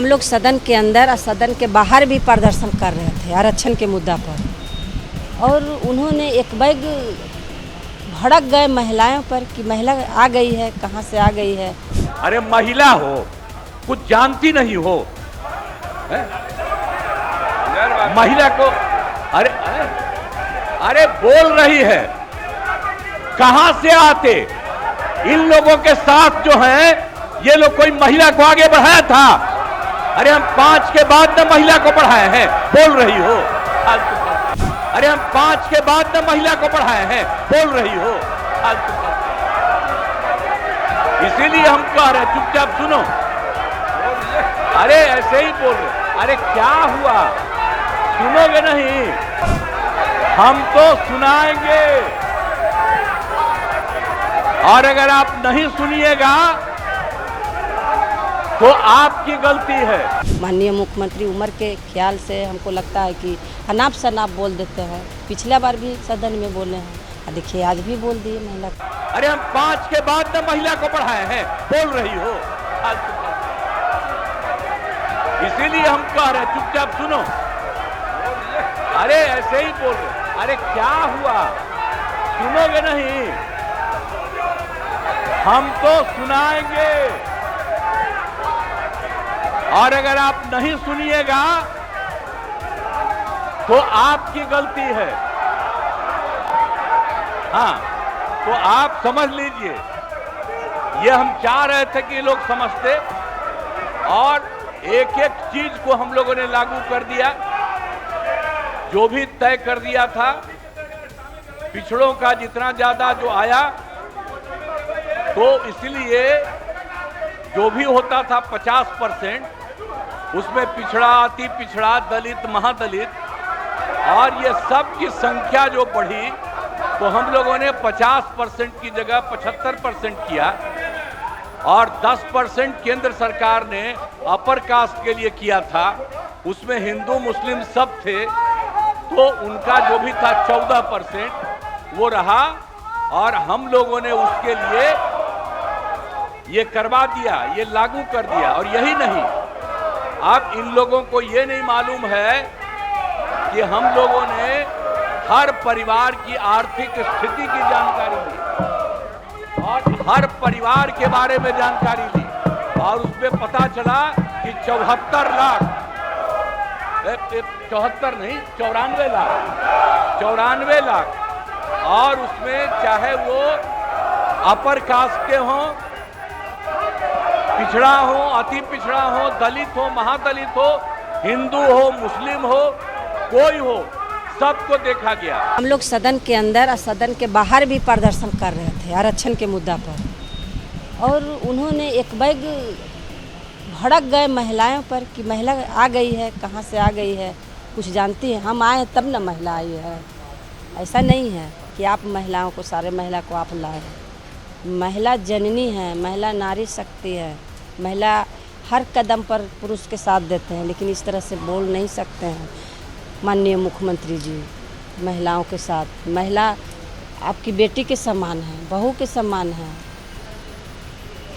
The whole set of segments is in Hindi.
लोग सदन के अंदर और सदन के बाहर भी प्रदर्शन कर रहे थे आरक्षण के मुद्दा पर, और उन्होंने एक बैग भड़क गए महिलाओं पर कि महिला आ गई है, कहाँ से आ गई है। अरे महिला हो, कुछ जानती नहीं हो, महिला को अरे अरे बोल रही है, कहां से आते। इन लोगों के साथ जो है ये लोग कोई महिला को आगे बढ़ाया था। अरे हम 5 के बाद न महिला को बढ़ाए हैं, बोल रही हो। अरे हम 5 के बाद न महिला को बढ़ाए हैं, बोल रही हो। इसीलिए हम कह रहे, चुपचाप सुनो। अरे ऐसे ही बोल रहे। अरे क्या हुआ, सुनोगे नहीं? हम तो सुनाएंगे, और अगर आप नहीं सुनिएगा तो आपकी गलती है। माननीय मुख्यमंत्री उम्र के ख्याल से हमको लगता है कि अनाप शनाप बोल देते हैं। पिछला बार भी सदन में बोले हैं, देखिए आज भी बोल दिए महिला। अरे हम 5 के बाद न महिला को बढ़ाए हैं, बोल रही हो। इसीलिए हम कह रहे, चुपचाप सुनो। अरे ऐसे ही बोल रहे। अरे क्या हुआ, सुनोगे नहीं? हम तो सुनाएंगे, और अगर आप नहीं सुनिएगा तो आपकी गलती है। हाँ, तो आप समझ लीजिए, ये हम चाह रहे थे कि लोग समझते, और एक एक चीज को हम लोगों ने लागू कर दिया, जो भी तय कर दिया था। पिछड़ों का जितना ज्यादा जो आया, तो इसलिए जो भी होता था 50%, उसमें पिछड़ा, अति पिछड़ा, दलित, महादलित, और ये सब की संख्या जो बढ़ी, तो हम लोगों ने 50% की जगह 75% किया, और 10% केंद्र सरकार ने अपर कास्ट के लिए किया था। उसमें हिंदू मुस्लिम सब थे, तो उनका जो भी था 14% वो रहा, और हम लोगों ने उसके लिए ये करवा दिया, ये लागू कर दिया। और यही नहीं, अब इन लोगों को ये नहीं मालूम है कि हम लोगों ने हर परिवार की आर्थिक स्थिति की जानकारी ली, और हर परिवार के बारे में जानकारी ली, और उसमें पता चला कि 74 लाख, 74 नहीं, 94 लाख, और उसमें चाहे वो अपर कास्ट के हों, पिछड़ा हो, अति पिछड़ा हो, दलित हो, महादलित हो, हिंदू हो, मुस्लिम हो, कोई हो, सबको देखा गया। हम लोग सदन के अंदर और सदन के बाहर भी प्रदर्शन कर रहे थे आरक्षण के मुद्दा पर, और उन्होंने एक बैग भड़क गए महिलाओं पर कि महिला आ गई है, कहाँ से आ गई है, कुछ जानती है। हम आए तब ना महिला आई है। ऐसा नहीं है कि आप महिलाओं को, सारे महिला को आप लाए। महिला जननी है, महिला नारी शक्ति है। महिला हर कदम पर पुरुष के साथ देते हैं, लेकिन इस तरह से बोल नहीं सकते हैं माननीय मुख्यमंत्री जी। महिलाओं के साथ, महिला आपकी बेटी के समान है, बहू के समान है।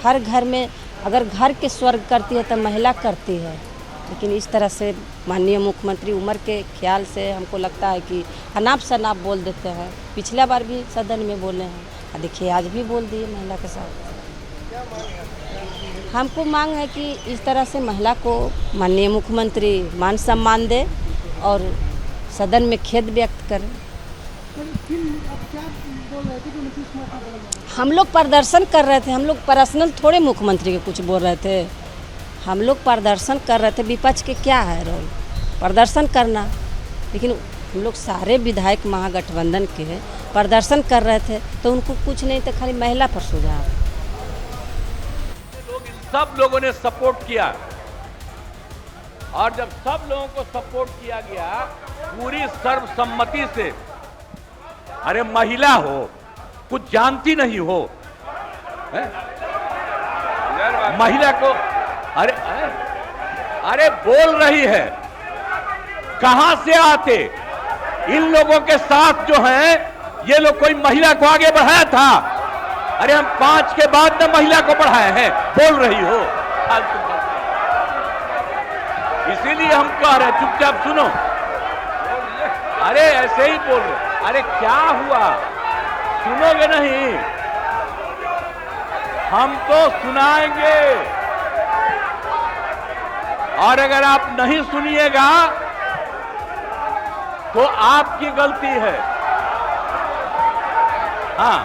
हर घर में अगर घर के स्वर्ग करती है तो महिला करती है, लेकिन इस तरह से माननीय मुख्यमंत्री उम्र के ख्याल से हमको लगता है कि अनाप शनाप बोल देते हैं। पिछला बार भी सदन में बोले हैं, देखिए आज भी बोल दिए महिला के साथ। हमको मांग है कि इस तरह से महिला को माननीय मुख्यमंत्री मान सम्मान दे और सदन में खेद व्यक्त करें। हम लोग प्रदर्शन कर रहे थे, हम लोग पर्सनल थोड़े मुख्यमंत्री के कुछ बोल रहे थे। हम लोग प्रदर्शन कर रहे थे। विपक्ष के क्या है रोल, प्रदर्शन करना, लेकिन हम लोग सारे विधायक महागठबंधन के प्रदर्शन कर रहे थे, तो उनको कुछ नहीं था, खाली महिला पर सुझाव। सब लोगों ने सपोर्ट किया, और जब सब लोगों को सपोर्ट किया गया पूरी सर्वसम्मति से, अरे महिला हो, कुछ जानती नहीं हो, महिला को अरे बोल रही है, कहां से आते। इन लोगों के साथ जो है ये लोग कोई महिला को आगे बढ़ाया था। अरे हम 5 के बाद न महिला को बढ़ाए हैं, बोल रही हो। इसीलिए हम कह रहे हैं, चुपचाप सुनो। अरे ऐसे ही बोल रहे, अरे क्या हुआ, सुनोगे नहीं? हम तो सुनाएंगे, और अगर आप नहीं सुनिएगा तो आपकी गलती है। हाँ,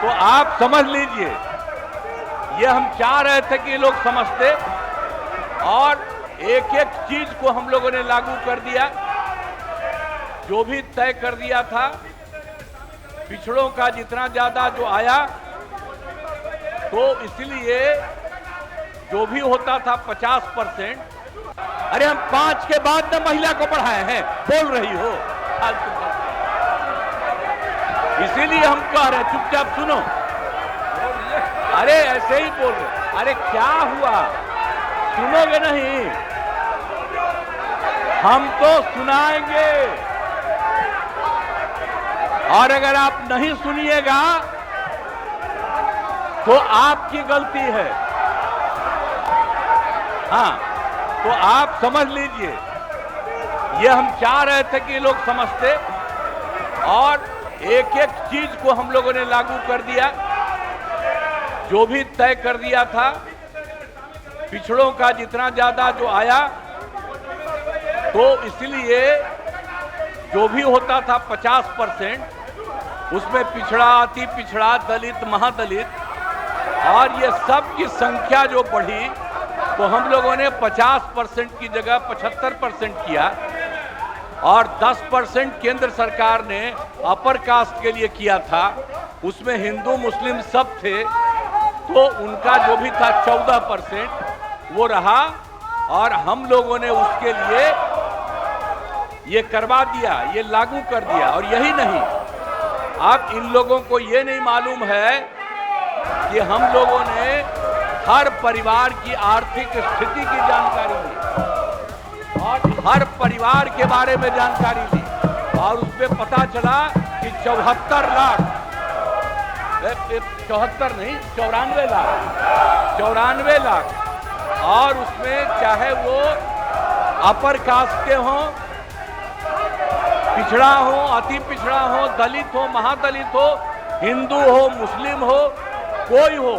तो आप समझ लीजिए, ये हम चाह रहे थे कि लोग समझते, और एक एक चीज को हम लोगों ने लागू कर दिया, जो भी तय कर दिया था। पिछड़ों का जितना ज्यादा जो आया, तो इसलिए जो भी होता था 50%, अरे हम 5 के बाद न महिला को बढ़ाए हैं, बोल रही हो। इसीलिए हम कह रहे हैं, चुपचाप सुनो। अरे ऐसे ही बोल रहे, अरे क्या हुआ, सुनोगे नहीं? हम तो सुनाएंगे, और अगर आप नहीं सुनिएगा तो आपकी गलती है। हाँ, तो आप समझ लीजिए, ये हम चाह रहे थे कि लोग समझते, और एक एक चीज को हम लोगों ने लागू कर दिया, जो भी तय कर दिया था। पिछड़ों का जितना ज्यादा जो आया, तो इसलिए जो भी होता था 50%, उसमें पिछड़ा, अति पिछड़ा, दलित, महादलित, और ये सब की संख्या जो बढ़ी, तो हम लोगों ने 50% की जगह 75% किया, और 10% केंद्र सरकार ने अपर कास्ट के लिए किया था। उसमें हिंदू मुस्लिम सब थे, तो उनका जो भी था 14% वो रहा, और हम लोगों ने उसके लिए ये करवा दिया, ये लागू कर दिया। और यही नहीं, अब इन लोगों को ये नहीं मालूम है कि हम लोगों ने हर परिवार की आर्थिक स्थिति की जानकारी ली, और हर परिवार के बारे में जानकारी ली, और उसमें पता चला कि 74 लाख, 74 नहीं, 94 लाख, और उसमें चाहे वो अपर कास्ट के हों, पिछड़ा हो, अति पिछड़ा हो, दलित हो, महादलित हो, हिंदू हो, मुस्लिम हो, कोई हो,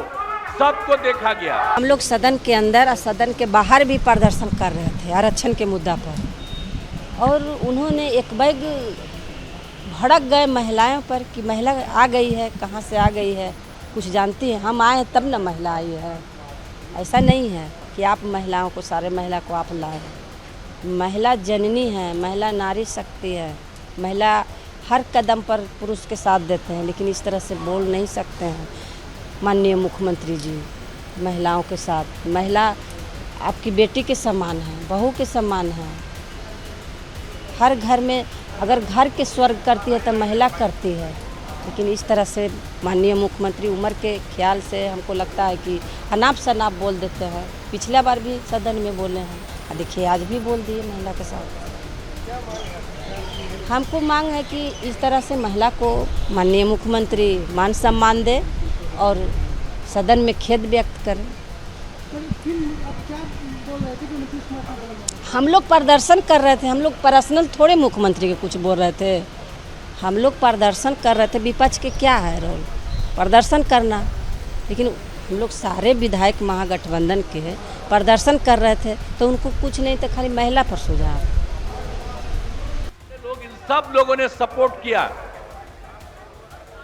सबको देखा गया। हम लोग सदन के अंदर और सदन के बाहर भी प्रदर्शन कर रहे थे आरक्षण के मुद्दा पर, और उन्होंने एक बैग भड़क गए महिलाओं पर कि महिला आ गई है, कहाँ से आ गई है, कुछ जानती है? हम आए तब ना महिला आई है। ऐसा नहीं है कि आप महिलाओं को, सारे महिला को आप लाए। महिला जननी है, महिला नारी शक्ति है, महिला हर कदम पर पुरुष के साथ देते हैं, लेकिन इस तरह से बोल नहीं सकते हैं। माननीय मुख्यमंत्री जी, महिलाओं के साथ, महिला आपकी बेटी के समान है, बहू के समान है। हर घर में अगर घर के स्वर्ग करती है तो महिला करती है, लेकिन इस तरह से माननीय मुख्यमंत्री उम्र के ख्याल से हमको लगता है कि अनाप शनाप बोल देते हैं। पिछला बार भी सदन में बोले हैं, देखिए आज भी बोल दिए महिला के साथ। हमको मांग है कि इस तरह से महिला को माननीय मुख्यमंत्री मान सम्मान दे और सदन में खेद व्यक्त करें। हम लोग प्रदर्शन कर रहे थे, हम लोग पर्सनल थोड़े मुख्यमंत्री के कुछ बोल रहे थे, हम लोग प्रदर्शन कर रहे थे। विपक्ष के क्या है रोल, प्रदर्शन करना, लेकिन हम लोग सारे विधायक महागठबंधन के प्रदर्शन कर रहे थे, तो उनको कुछ नहीं था, खाली महिला पर सुझाव। लोग, इन सब लोगों ने सपोर्ट किया,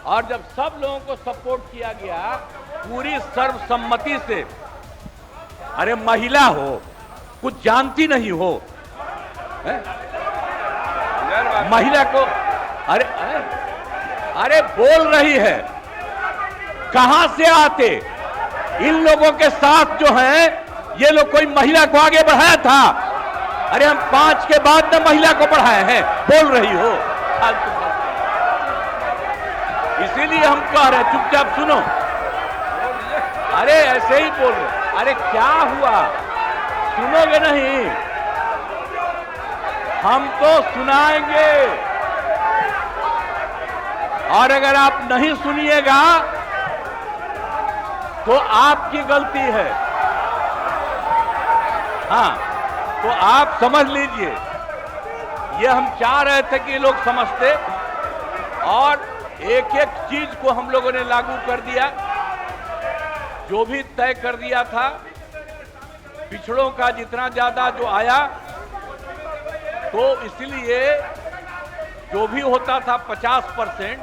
और जब सब लोगों को सपोर्ट किया गया पूरी सर्वसम्मति से, अरे महिला हो, कुछ जानती नहीं हो, महिला को अरे बोल रही है, कहां से आते? इन लोगों के साथ जो हैं, ये लोग कोई महिला को आगे बढ़ाया था? अरे हम 5 के बाद न महिला को बढ़ाए हैं, बोल रही हो। इसीलिए हम कह रहे हैं, चुपचाप सुनो। अरे ऐसे ही बोल रहे, अरे क्या हुआ, सुनोगे नहीं? हम तो सुनाएंगे, और अगर आप नहीं सुनिएगा तो आपकी गलती है। हाँ, तो आप समझ लीजिए, ये हम चाह रहे थे कि ये लोग समझते, और एक एक चीज को हम लोगों ने लागू कर दिया। जो भी तय कर दिया था, पिछड़ों का जितना ज्यादा जो आया, तो इसलिए जो भी होता था 50%,